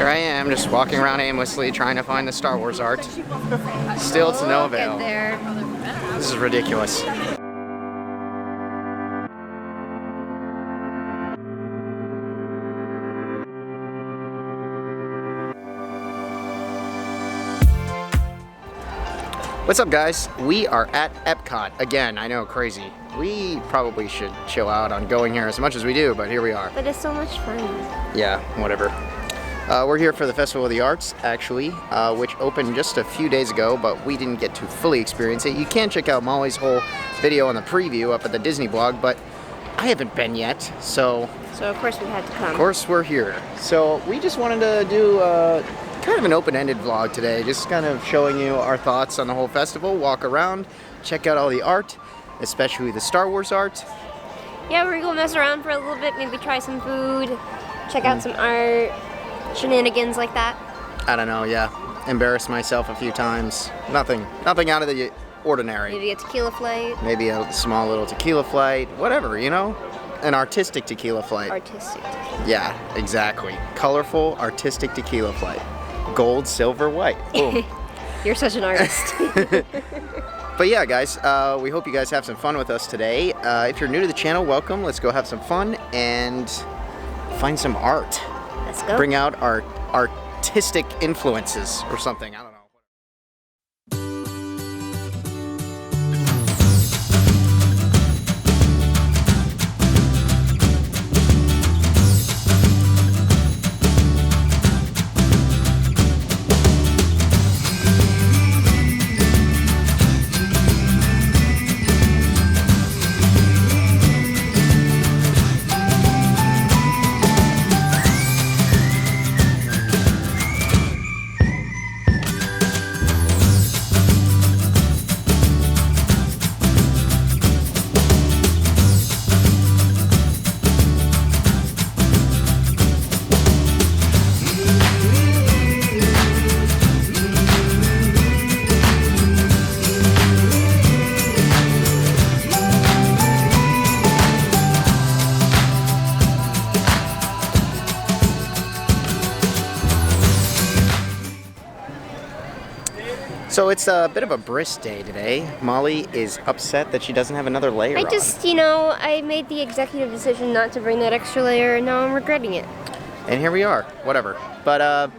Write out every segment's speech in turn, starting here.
Here I am, just walking around aimlessly trying to find the Star Wars art. Still to no avail. This is ridiculous. What's up, guys? We are at EPCOT again. I know, crazy. We probably should chill out on going here as much as we do, but here we are. But it's so much fun. Yeah, whatever. We're here for the Festival of the Arts, actually, which opened just a few days ago, but we didn't get to fully experience it. You can check out Molly's whole video on the preview up at the Disney blog, but I haven't been yet, so... So of course we had to come. Of course we're here. So we just wanted to do kind of an open-ended vlog today, just kind of showing you our thoughts on the whole festival, walk around, check out all the art, especially the Star Wars art. Yeah, we're gonna mess around for a little bit, maybe try some food, check out some art, shenanigans like that. I don't know, yeah. Embarrass myself a few times. Nothing out of the ordinary. Maybe a tequila flight. Maybe a small little tequila flight, whatever, you know? An artistic tequila flight. Artistic. Yeah, exactly. Colorful, artistic tequila flight. Gold, silver, white. Boom. You're such an artist. But yeah, guys, we hope you guys have some fun with us today. If you're new to the channel, welcome. Let's go have some fun and find some art. Let's go. Bring out our artistic influences or something. I don't know. So it's a bit of a brisk day today. Molly is upset that she doesn't have another layer on. I made the executive decision not to bring that extra layer, and now I'm regretting it. And here we are, whatever. But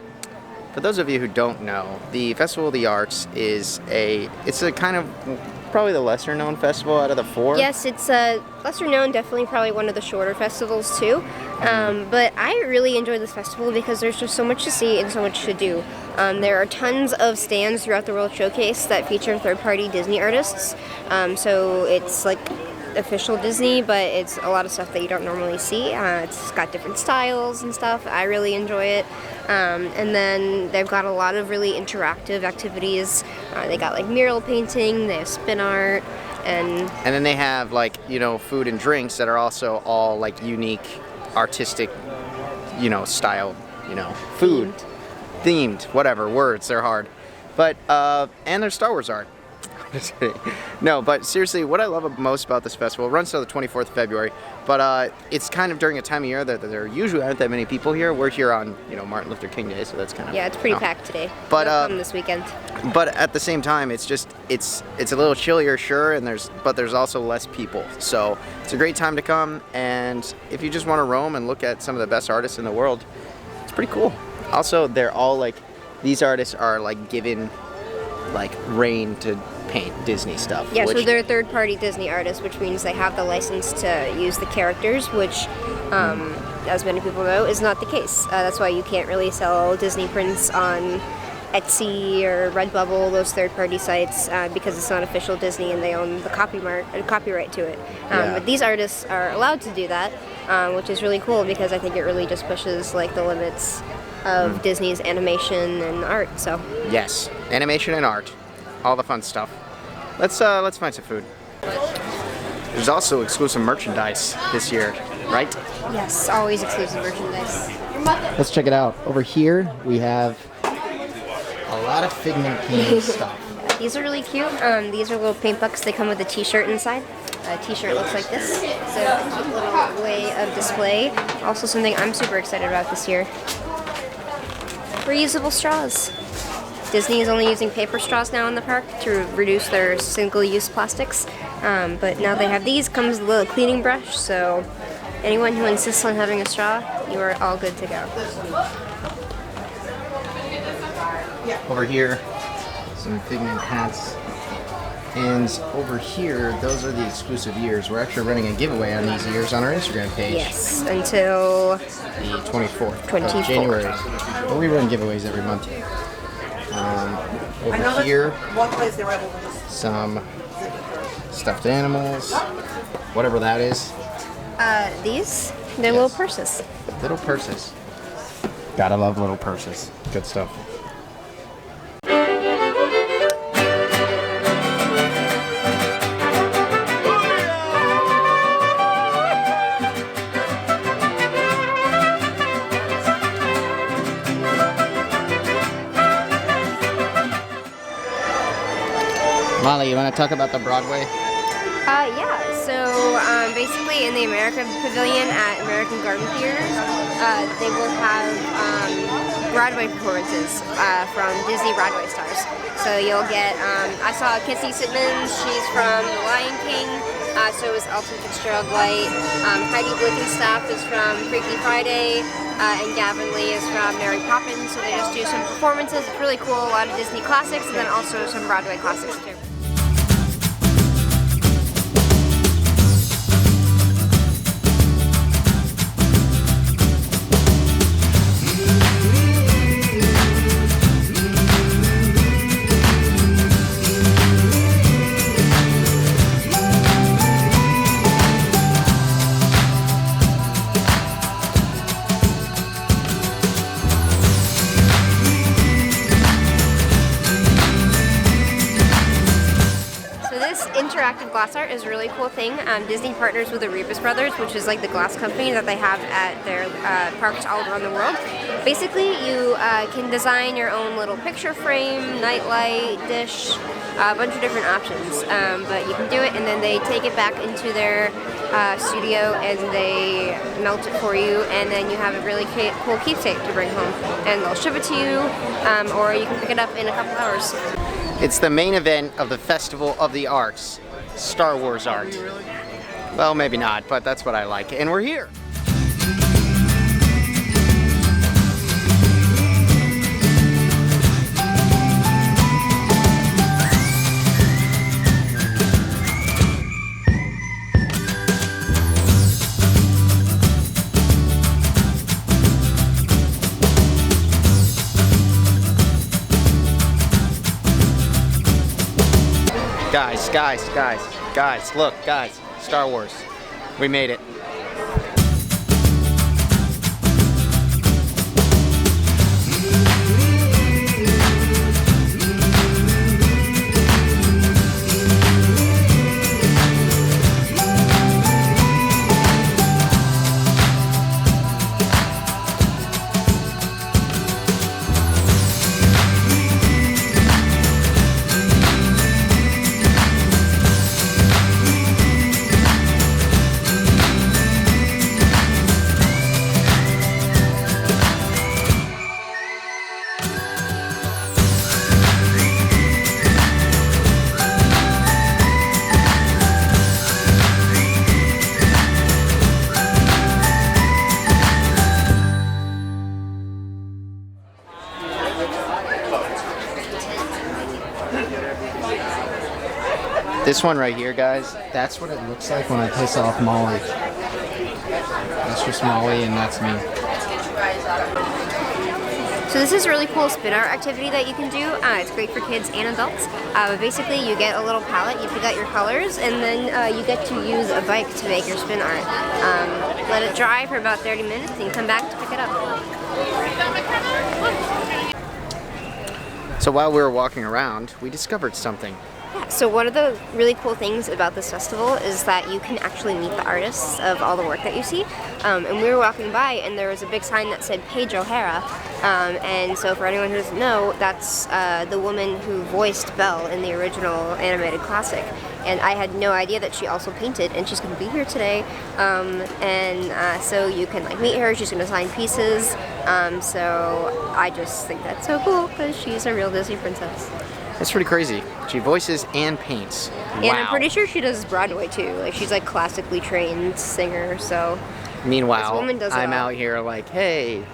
for those of you who don't know, the Festival of the Arts is it's a kind of probably the lesser known festival out of the four. Yes, it's lesser known, definitely probably one of the shorter festivals too. But I really enjoy this festival because there's just so much to see and so much to do. There are tons of stands throughout the World Showcase that feature third-party Disney artists. So it's like official Disney, but it's a lot of stuff that you don't normally see. It's got different styles and stuff. I really enjoy it. And then they've got a lot of really interactive activities. They got like mural painting, they have spin art, and then they have like, you know, food and drinks that are also all like unique, artistic, you know, style, you know, food. Themed, whatever, words, they're hard. But, and there's Star Wars art. Just kidding. No, but seriously, what I love most about this festival, it runs till the 24th of February, but it's kind of during a time of year that there usually aren't that many people here. We're here on, you know, Martin Luther King Day, so that's kind of... Yeah, it's pretty packed today. But come this weekend. But at the same time, it's just, it's a little chillier, sure, and there's also less people. So it's a great time to come, and if you just want to roam and look at some of the best artists in the world, it's pretty cool. Also, they're all like, these artists are like given like reign to paint Disney stuff. Yeah, so they're third-party Disney artists, which means they have the license to use the characters, which, as many people know, is not the case. That's why you can't really sell Disney prints on Etsy or Redbubble, those third-party sites, because it's not official Disney and they own the copyright to it. But these artists are allowed to do that, which is really cool because I think it really just pushes like the limits of Disney's animation and art. So yes, animation and art, all the fun stuff. Let's find some food. There's also exclusive merchandise this year, right? Yes, always exclusive merchandise. Let's check it out. Over here we have a lot of Figment King stuff. These are really cute. These are little paint buckets. They come with a t-shirt inside. A t-shirt looks like this. So a cute little way of display. Also something I'm super excited about this year. reusable straws. Disney is only using paper straws now in the park to reduce their single-use plastics, but now they have these. Comes with a little cleaning brush, so anyone who insists on having a straw, you are all good to go. Over here, some Figment hats. And over here, those are the exclusive years. We're actually running a giveaway on these years on our Instagram page. Yes, until the 24th of January. But we run giveaways every month. Over here, some stuffed animals, whatever that is. These? They're little purses. Little purses. Gotta love little purses. Good stuff. Molly, you want to talk about the Broadway? Yeah, so basically in the America Pavilion at American Garden Theater, they will have Broadway performances from Disney Broadway stars. So you'll get, I saw Kissy Sittman, she's from The Lion King, so is Elton Fitzgerald White. Heidi Blickenstaff is from Freaky Friday, and Gavin Lee is from Mary Poppins, so they just do some performances. It's really cool, a lot of Disney classics, and then also some Broadway classics too. Interactive glass art is a really cool thing. Disney partners with the Rebus Brothers, which is like the glass company that they have at their parks all around the world. Basically, you can design your own little picture frame, nightlight, dish, a bunch of different options. But you can do it, and then they take it back into their studio and they melt it for you, and then you have a really cool keepsake to bring home. And they'll ship it to you, or you can pick it up in a couple hours. It's the main event of the Festival of the Arts, Star Wars art. Well, maybe not, but that's what I like. And we're here. Guys, look, guys, Star Wars. We made it. This one right here, guys, that's what it looks like when I piss off Molly. That's just Molly and that's me. So this is a really cool spin art activity that you can do. It's great for kids and adults. But basically you get a little palette, you pick out your colors, and then you get to use a bike to make your spin art. Let it dry for about 30 minutes and come back to pick it up. So while we were walking around, we discovered something. Yeah, so one of the really cool things about this festival is that you can actually meet the artists of all the work that you see. And we were walking by and there was a big sign that said Paige O'Hara. And so for anyone who doesn't know, that's the woman who voiced Belle in the original animated classic. And I had no idea that she also painted, and she's going to be here today. So you can meet her. She's going to sign pieces. So I just think that's so cool because she's a real Disney princess. That's pretty crazy. She voices and paints. And I'm pretty sure she does Broadway too. Like she's like classically trained singer. So Meanwhile, this woman does it I'm all. out here like, hey,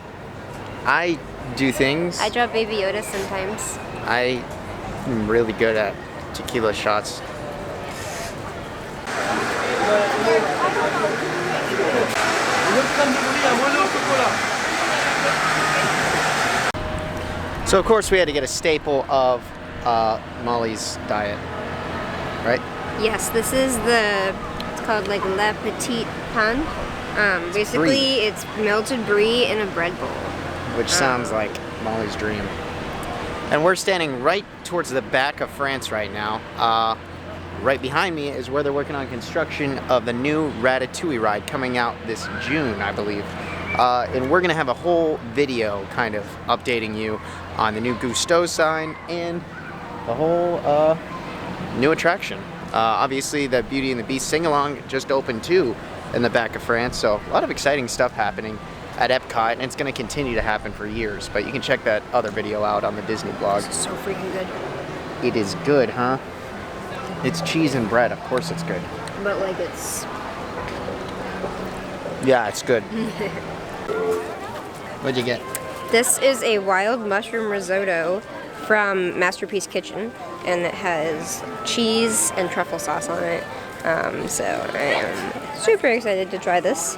I do things. I draw Baby Yoda sometimes. I'm really good at tequila shots. So of course we had to get a staple of Molly's diet, right? Yes, this is it's called like Le Petit Pain. Basically, it's melted brie in a bread bowl. Which sounds like Molly's dream. And we're standing right towards the back of France right now. Right behind me is where they're working on construction of the new Ratatouille ride coming out this June, I believe. And we're gonna have a whole video kind of updating you on the new Gusteau sign and the whole new attraction. Obviously, the Beauty and the Beast sing-along just opened too in the back of France, so a lot of exciting stuff happening at EPCOT, and it's going to continue to happen for years. But you can check that other video out on the Disney blog. This is so freaking good. It is good, huh? It's cheese and bread. Of course it's good. But like it's... Yeah, it's good. What'd you get? This is a wild mushroom risotto from Masterpiece Kitchen, and it has cheese and truffle sauce on it. So I am super excited to try this.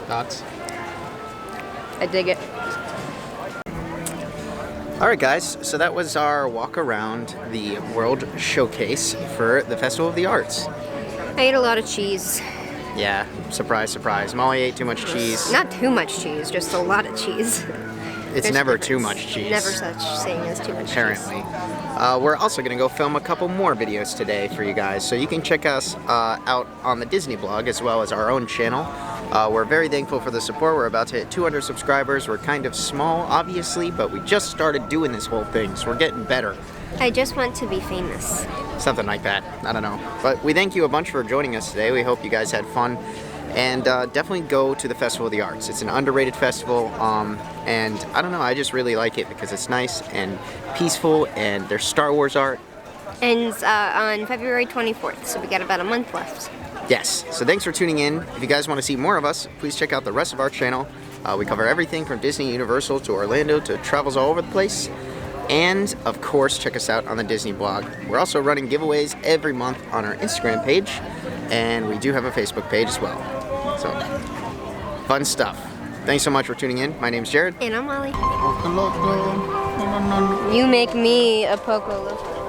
Thoughts? I dig it. Alright guys, so that was our walk around the World Showcase for the Festival of the Arts. I ate a lot of cheese. Yeah, surprise, surprise. Molly ate too much cheese. Not too much cheese, just a lot of cheese. It's never too much cheese. Never such thing as too much Apparently. cheese. We're also going to go film a couple more videos today for you guys, so you can check us out on the Disney blog as well as our own channel. We're very thankful for the support. We're about to hit 200 subscribers. We're kind of small, obviously, but we just started doing this whole thing, so we're getting better. I just want to be famous. Something like that. I don't know. But we thank you a bunch for joining us today. We hope you guys had fun. And definitely go to the Festival of the Arts. It's an underrated festival, and I don't know, I just really like it because it's nice and peaceful, and there's Star Wars art. And on February 24th, so we got about a month left. Yes, so thanks for tuning in. If you guys want to see more of us, please check out the rest of our channel. We cover everything from Disney, Universal, to Orlando, to travels all over the place. And, of course, check us out on the Disney blog. We're also running giveaways every month on our Instagram page, and we do have a Facebook page as well. So, fun stuff. Thanks so much for tuning in. My name's Jared. And I'm Molly. You make me a Poco Loco.